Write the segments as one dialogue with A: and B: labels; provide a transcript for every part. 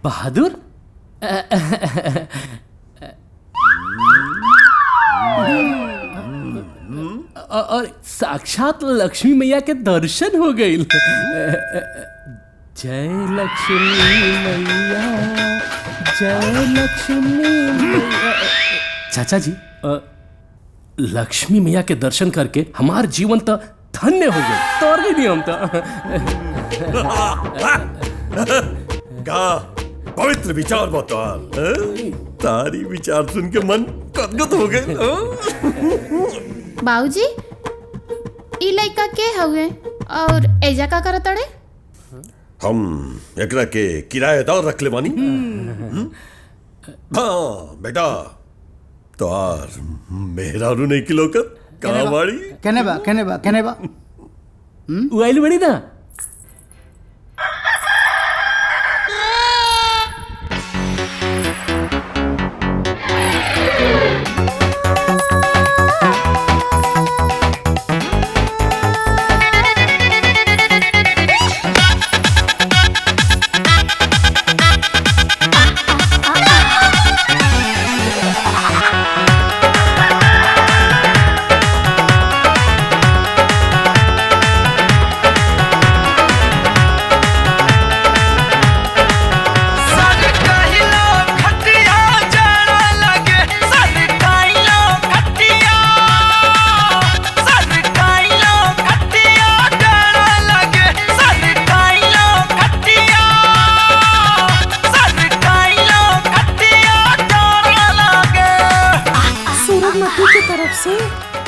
A: बहादुर? और साक्षात लक्ष्मी मैया के दर्शन हो गए। जय लक्ष्मी मैया, जय लक्ष्मी मैया। चाचा जी, लक्ष्मी मैया के दर्शन करके हमार जीवन तो धन्य हो गए। तोर भी नहीं हम
B: का पवित्र विचार बताल। तारी विचार सुन के मन गदगद हो गए।
C: बाबूजी, ई लइका के हवे और एजा का करत अड़े?
B: हम एकरा के किराएदार रख ले बानी। हाँ बेटा, तो आर मेहरारू नहीं किलो कर कहाँ बाड़ी?
D: कहने बा
A: उइल बड़ी ना।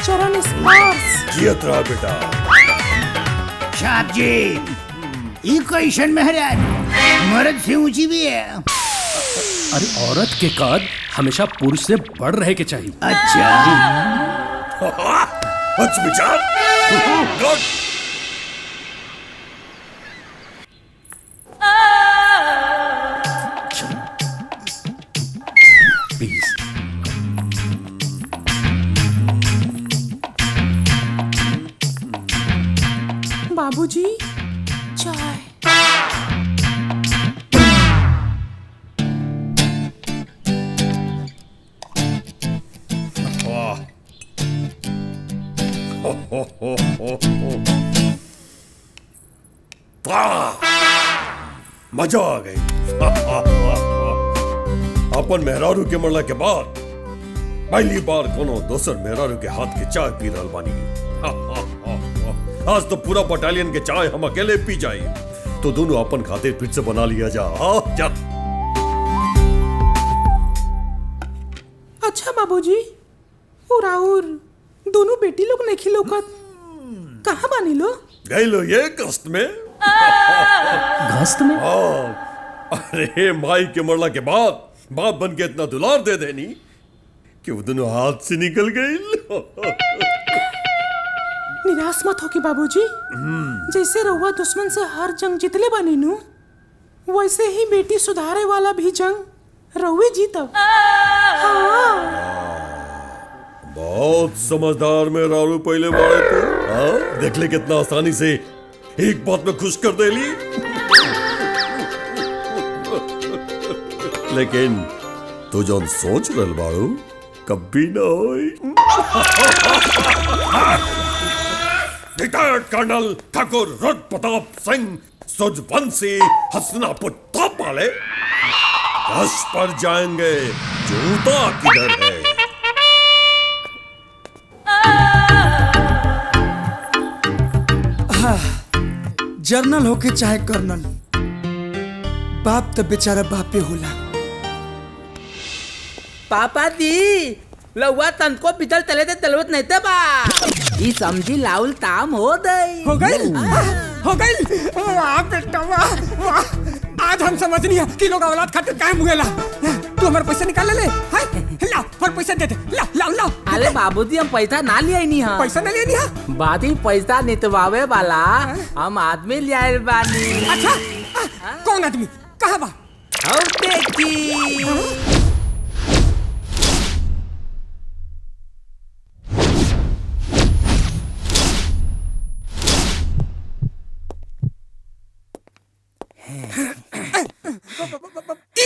E: चरण स्पर्श।
B: जियत रहा बेटा।
D: साहब जी, ई कैसन मेहरान मर्द से ऊंची भी है।
A: अरे औरत के कद हमेशा पुरुष से बढ़ रहे के चाहिए।
D: अच्छा
B: विचार।
A: प्लीज।
E: बाबूजी, चाय।
B: मजा आ गई। अपन मेहरारू के मरला के बाद पहली बार कोनो दोसर मेहरारू के हाथ के चाय पी रहल बानी। आज तो पूरा बटालियन के चाय हम अकेले पी जाए, तो दोनों अपन खातिर फिर से बना लिया जा। जा।
E: अच्छा बाबूजी, और दोनों बेटी लोग नहीं खिलौकत, कहाँ बानी लो?
B: गई लो ये गस्त में।
A: गस्त में?
B: अरे माई के मरला के बाद बाप बन के इतना दुलार दे देनी कि वो दोनों हाथ से निकल गई।
E: निराश मत हो कि बाबूजी, जैसे रउआ दुश्मन से हर जंग जीतले बानी नु, वैसे ही बेटी सुधारे वाला भी जंग रउए जीतब। हाँ।
B: बहुत समझदार में रारू पहले बाड़े थे। देख ले कितना आसानी से एक बात में खुश कर दे ली। लेकिन तू जो सोच रहे बाड़ू कभी ना होई। रिटायर्ड कर्नल ठाकुर रुद्र प्रताप सिंह सूर्यवंशी हसनापुर तोप वाले गश्त पर जाएंगे। जूता किधर है?
F: जर्नल होके चाहे कर्नल, बाप तो बेचारा बापे होला।
G: पापा दी लौवा तनको पितल तले ते तलवत नहीं था बा। ई समझी लाउल ताम हो गई।
F: हो गई। वाह बेटा वाह। आज हम समझ नहीं है कि लोग औलाद खातिर काहे मुगेला। तू हमारे पैसा निकाल ले। हाय ला और पैसा दे दे। ला।
G: अरे बाबूजी, हम पैसा ना लिया नहीं है।
F: पैसा ना लिया नहीं है?
G: बादी पैसा नितवावे वाला हम आदमी लिया बानी।
F: अच्छा, कौन आदमी? कहाँ बा?
G: हम देखी।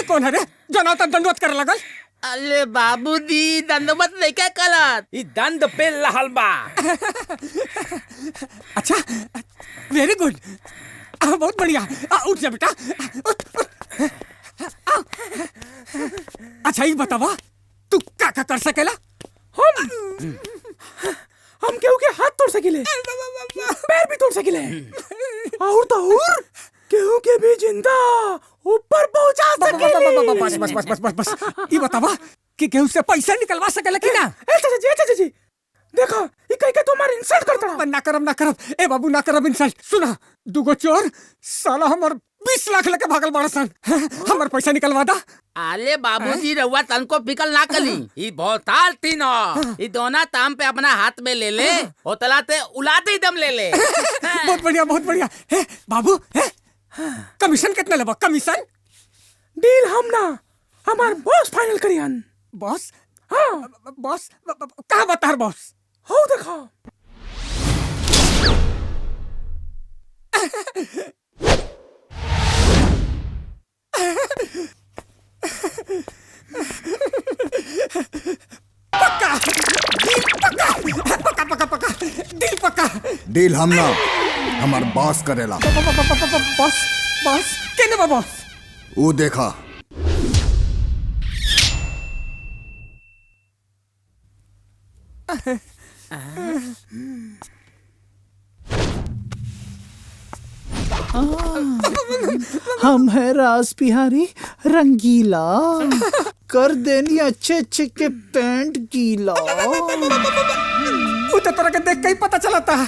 F: कौन है रे जो ना दंडवत करे लगल?
G: अरे बाबूजी दंडवत नहीं क्या करत ई दंड पे लहल बा।
F: अच्छा वेरी गुड, बहुत बढ़िया। उठ जा बेटा, उठ उठ। अच्छा ये बतावा तू क्या क्या कर सकेला?
E: हम केहू के हाथ तोड़ सकिले, पैर भी तोड़ सकिले, और तो और केहू के भी जिंदा ऊपर पहुंचा सकिले।
F: बस बस बस बस बस बस ये बतावा कि केहू से पैसा निकलवा सकेला कि ना?
E: चाचा जी देखो ये कहीं के तुम्हारे इंसल्ट करता रहा।
F: ना करब ए बाबू ना करब इंसल्ट। सुना दुगो चोर साला हमर 20 लाख लेके भागल बड़ा सन, हमर पैसा निकलवा दा।
G: अरे बाबूजी रहुआ तनको फिकल ना कली ई भौताल तीनों ई दोना ताम पे अपना हाथ में ले ले होतलाते उलाते ही दम ले ले।
F: बहुत बढ़िया बहुत बढ़िया। हे बाबू हे कमीशन कितना लेबा? कमीशन
E: डील हम ना हमार बॉस फाइनल करियन।
F: बॉस?
E: हाँ
F: बॉस कहाँ बता बॉस?
E: हो देखो
F: पक्का पक्का पक्का पक्का डील पक्का।
H: डील हम ना हमार बॉस करेला।
F: बॉस बॉस केने बा बॉस?
H: वो देखा
I: हम है रास बिहारी रंगीला, कर देनी अच्छे अच्छे के पैंट गीला।
F: वो तो तरह के देख के ही पता चला था।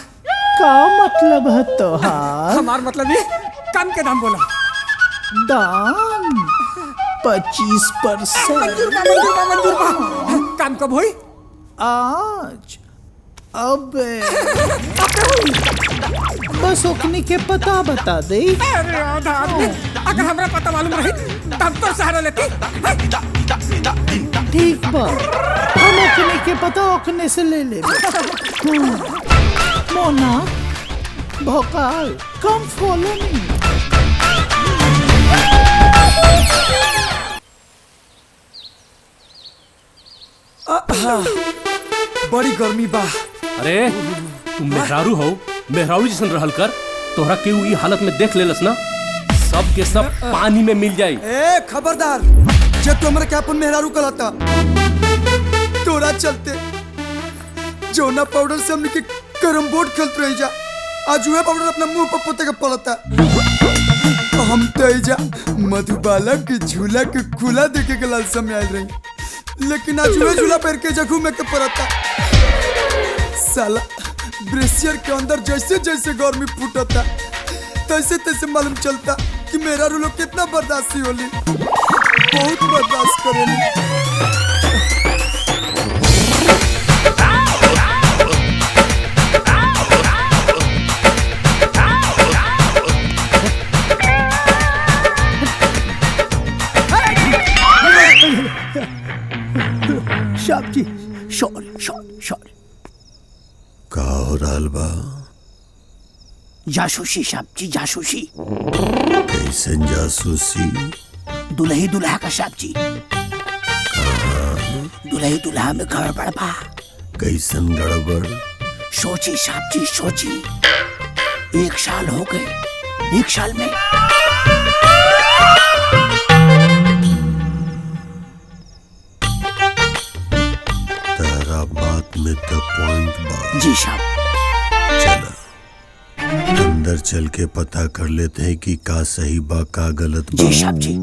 I: का मतलब है तोहार?
F: हमार मतलब ये काम के दाम बोला।
I: दाम 25%।
F: मंजूर बा। काम कब हुई?
I: आज अबे बस ओकनी के पता बता दे।
F: अरे आधा आदमी अगर हमरा पता मालूम रही तो हम तो सहारा लेती।
I: ठीक बा, हम ओकनी के पता ओकने से ले ले। मोना भोकाल कम फॉलो मी।
J: बड़ी गर्मी बा।
A: अरे तुम मेहरारू हो, मेहरारू जैसन रहल कर। तोहरा केहू ई हालत में देख लेलस ना, सब के सब पानी में मिल जाई।
J: ए खबरदार, जे तू हमरा के अपन मेहरारू कहता, तोरा चलते जोना पाउडर से हमने के कैरम बोर्ड खेलते रह जा, आज वह पाउडर अपना मुंह पर पोते के पड़ता। हम तो एजा मधुबाला के झूला के खुला देखे के लालसा में आयल रही, लेकिन आज वह झूला पैर के जगह में के पड़ता। साला ब्रेसियर के अंदर जैसे जैसे गर्मी फूटता तैसे तैसे मालूम चलता कि मेरा लोग कितना बर्दाश्ती होली, बहुत बर्दाश्त करेली।
I: साहब जी सॉरी।
B: का हो रहल बा?
I: जासूसी साहब जी, जासूसी।
B: कैसन जासूसी?
I: दुल्ही दुल्हा का साहब जी। दुल्ही दुल्हा में गड़बड़ बा।
B: कैसन गड़बड़?
I: सोची साहब जी सोची, 1 साल हो गए, 1 साल में
B: तेरा बात में तो पॉइंट बा।
I: जी साहब।
B: चला अंदर चल के पता कर लेते हैं कि का सही बा का गलत बा।
I: जी साहब जी।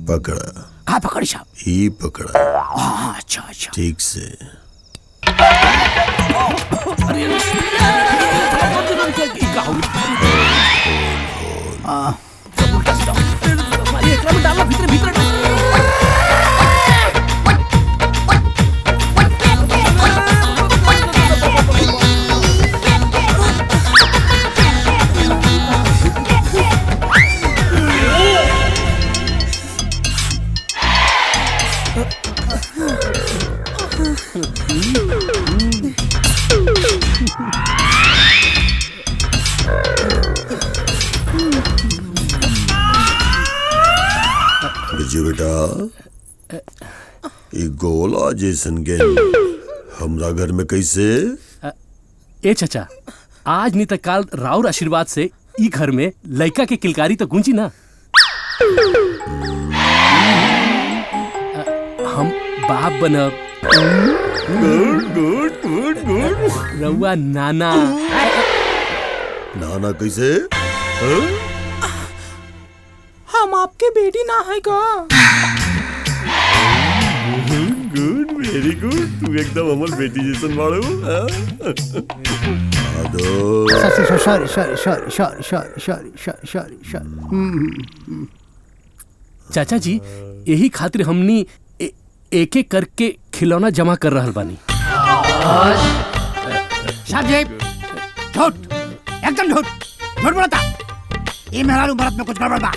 B: पकड़ा।
I: हाँ पकड़ी साहब।
B: ही पकड़ा।
I: हाँ अच्छा।
B: ठीक से। बिरजू बेटा, ये गोला जैसन गेंद हमरा घर में कैसे?
A: ए चाचा, आज नहीं तो काल राउर आशीर्वाद से ई घर में लड़का के किलकारी तो गूंजी ना। हम बाप बनब।
B: Good good good good.
A: रउआ नाना।
B: नाना कैसे?
E: हम आपके बेटी ना है का?
B: Good, very good. तू एकदम हमर बेटी जैसन बाड़ू।
A: चाचा जी, यही खातिर हमनी एक एक करके खिलौना जमा कर रहल बानी।
D: साहब झूठ, एकदम झूठ, झूठ बोलता। ये मेहरारू भरत में कुछ गड़बड़ बा।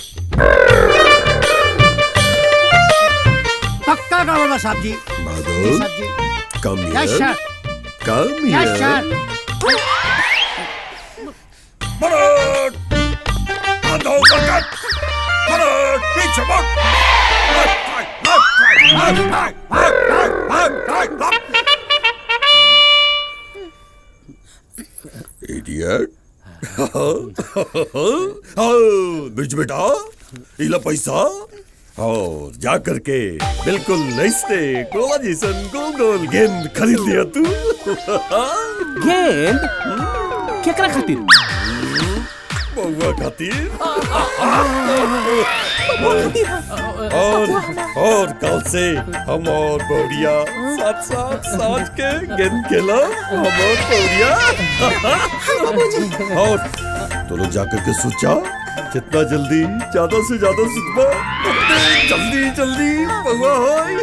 D: पक्का गड़बड़ बा साहब जी।
B: बहादुर,
D: साहब जी।
B: come
D: Yes,
B: here.
D: sir.
B: Come
D: Yes,
B: here.
D: sir.
B: भरत! आधा पकड़! भरत, पीछे भाग! Idiot! बिरजू बेटा, इला पैसा और जा करके बिल्कुल नईस्ते गोला जैसन गोल गोल गेंद खरीद लिया तू।
A: गेंद? केकरा खातिर?
B: बउआ खातिर। और कल से हम और बौरिया साथ साथ साथ के गेंद खेला। हम और बौरिया। और तो लोग जाकर के सोचा, जितना जल्दी ज्यादा से ज्यादा सुतबा, जल्दी जल्दी बउआ होई।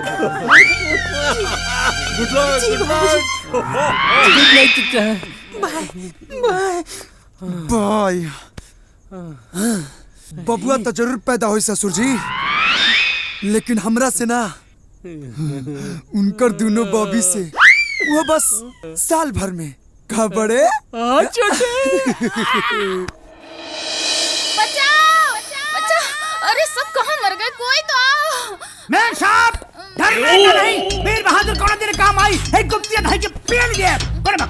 B: Good luck, good luck.
A: Good night चाचा।
E: Bye
J: bye. बबुआ तो जरूर पैदा हो ससुर जी, लेकिन हमरा से ना, उनकर दोनों बॉबी से वो बस साल भर में। का बड़े?
C: बचाओ! बचाओ! अरे सब कहाँ मर गए? कोई तो आओ!
D: मैं साहब डरने का नहीं। वीर बहादुर कौन दिन काम आई है? गुप्तिया भाई के पेल गया। कौन बा?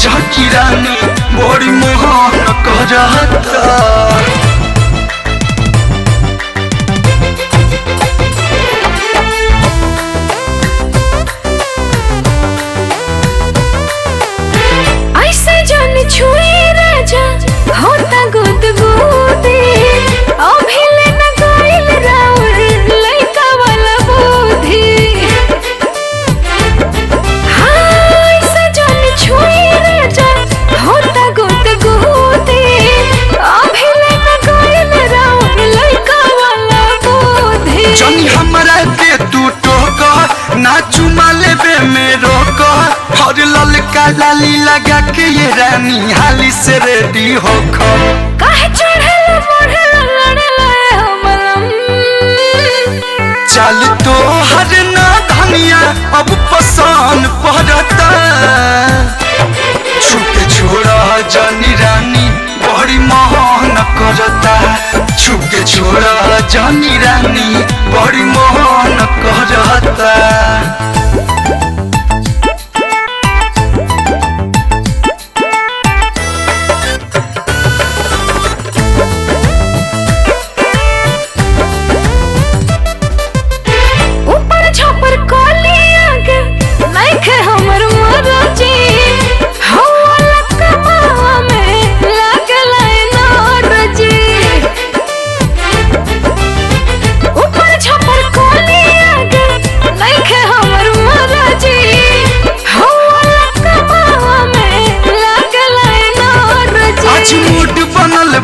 K: झाकी रानी बड़ी मोहन करता।
L: ऐसे जान छुए राजा होता गुद गुदी अभी लेना गाइल राउर लइका वाला बुद्धि। हाँ ऐसे जान छुए राजा होता गुद गुदी अभी लेना गाइल राउर लइका वाला बुद्धि।
K: जानी हमरा के तू टोका ना चुमा लेबे में रोका और ललका लाली लगा के ये रानी हाली से रेडी होखो।
L: काहे चढ़ल बढ़ल लड़ल हमलम
K: चल तो अब पसंद पड़ता छुके छोड़ा जानी रानी बड़ी मोहन करता छुके छोड़ा जानी रानी बड़ी मोहन करता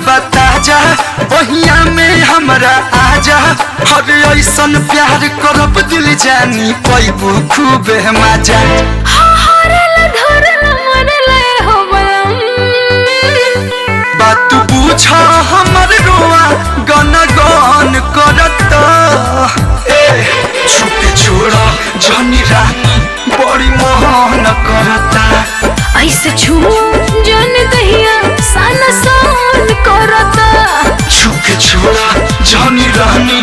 K: बताजा बहिया में हमरा आजा हर ऐसन प्यार करब दिल जानी पैबू खूब मजा बात पूछ हमर रोआ गाना गान करत छुपे छोड़ा जानी रानी बड़ी मोहन करता
L: ऐसे छुओ जान दहिया सन सन करता
K: छुपे छोड़ा जानी रानी